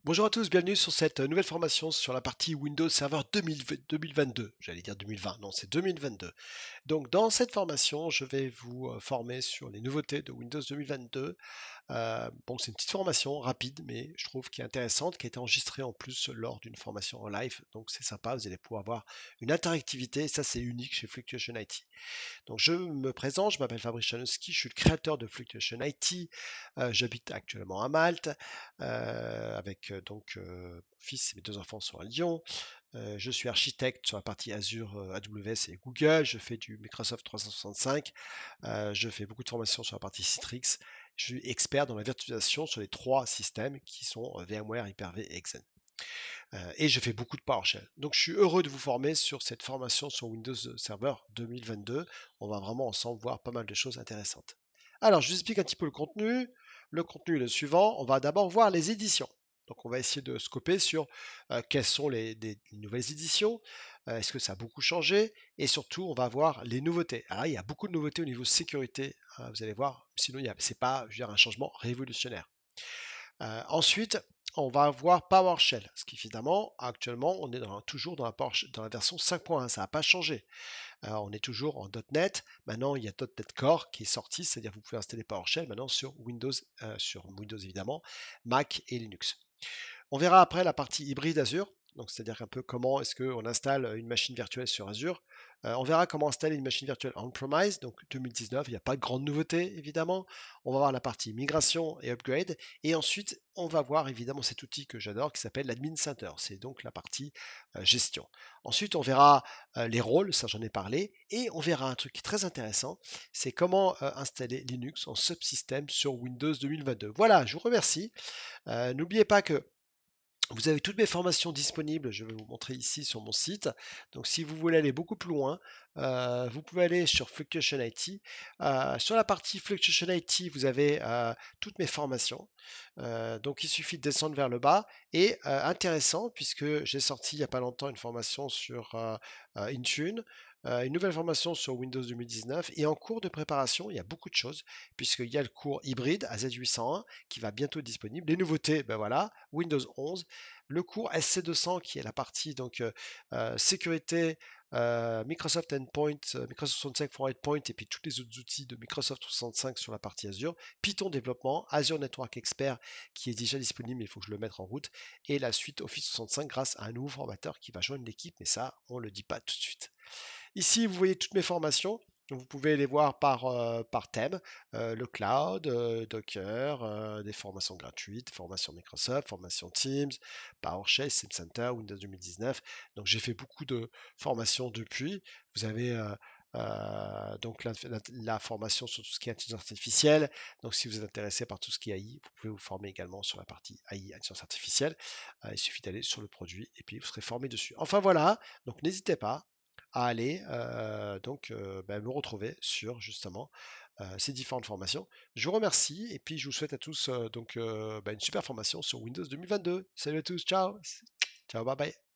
Bonjour à tous, bienvenue sur cette nouvelle formation sur la partie Windows Server 2022. J'allais dire 2020, non, c'est 2022. Donc, dans cette formation, je vais vous former sur les nouveautés de Windows 2022. Bon, c'est une petite formation rapide, mais je trouve qui est intéressante, qui a été enregistrée en plus lors d'une formation en live. Donc, c'est sympa, vous allez pouvoir avoir une interactivité, et ça, c'est unique chez Fluctuation IT. Donc je me présente, je m'appelle Fabrice Chanowski, je suis le créateur de Fluctuation IT. J'habite actuellement à Malte avec mon fils et mes deux enfants sont à Lyon. Je suis architecte sur la partie Azure, AWS et Google. Je fais du Microsoft 365. Je fais beaucoup de formations sur la partie Citrix. Je suis expert dans la virtualisation sur les trois systèmes qui sont VMware, Hyper-V et Xen. Et je fais beaucoup de PowerShell. Donc je suis heureux de vous former sur cette formation sur Windows Server 2022. On va vraiment ensemble voir pas mal de choses intéressantes. Alors, je vous explique un petit peu le contenu. Le contenu est le suivant. On va d'abord voir les éditions. Donc, on va essayer de scoper sur quelles sont les nouvelles éditions, est-ce que ça a beaucoup changé, et surtout, on va voir les nouveautés. Alors, il y a beaucoup de nouveautés au niveau sécurité, hein, vous allez voir, sinon, c'est pas, je veux dire, un changement révolutionnaire. Ensuite, on va voir PowerShell, ce qui finalement, actuellement, on est toujours dans dans la version 5.1, ça n'a pas changé. On est toujours en .NET. Maintenant, il y a .NET Core qui est sorti, c'est-à-dire que vous pouvez installer PowerShell maintenant sur Windows évidemment, Mac et Linux. On verra après la partie hybride Azure, donc c'est-à-dire un peu comment est-ce qu'on installe une machine virtuelle sur Azure. On verra comment installer une machine virtuelle on-premise, donc 2019, il n'y a pas de grande nouveauté évidemment. On va voir la partie migration et upgrade, et ensuite on va voir évidemment cet outil que j'adore qui s'appelle l'Admin Center, c'est donc la partie gestion. Ensuite on verra les rôles, ça j'en ai parlé, et on verra un truc qui est très intéressant, c'est comment installer Linux en subsystème sur Windows 2022. Voilà, je vous remercie. N'oubliez pas que vous avez toutes mes formations disponibles, je vais vous montrer ici sur mon site. Donc si vous voulez aller beaucoup plus loin, vous pouvez aller sur Fluctuation IT. Sur la partie Fluctuation IT, vous avez toutes mes formations. Donc il suffit de descendre vers le bas. Et intéressant, puisque j'ai sorti il n'y a pas longtemps une formation sur Intune, une nouvelle formation sur Windows 2019. Et en cours de préparation, il y a beaucoup de choses, puisqu'il y a le cours hybride AZ801 qui va bientôt être disponible. Les nouveautés, ben voilà, Windows 11, le cours SC200 qui est la partie donc sécurité, Microsoft Endpoint, Microsoft 65 for Endpoint et puis tous les autres outils de Microsoft 365 sur la partie Azure, Python développement, Azure Network Expert qui est déjà disponible, mais il faut que je le mette en route, et la suite Office 65 grâce à un nouveau formateur qui va joindre l'équipe, mais ça, on ne le dit pas tout de suite. Ici, vous voyez toutes mes formations. Vous pouvez les voir par thème, le cloud, Docker, des formations gratuites, formation Microsoft, formation Teams, PowerShell, SimCenter, Windows 2019. Donc j'ai fait beaucoup de formations depuis. Vous avez donc la formation sur tout ce qui est intelligence artificielle. Donc si vous êtes intéressé par tout ce qui est AI, vous pouvez vous former également sur la partie AI, intelligence artificielle. Il suffit d'aller sur le produit et puis vous serez formé dessus. Enfin voilà, donc n'hésitez pas à aller me retrouver sur justement ces différentes formations. Je vous remercie et puis je vous souhaite à tous une super formation sur Windows 2022. Salut à tous, ciao, ciao, bye bye.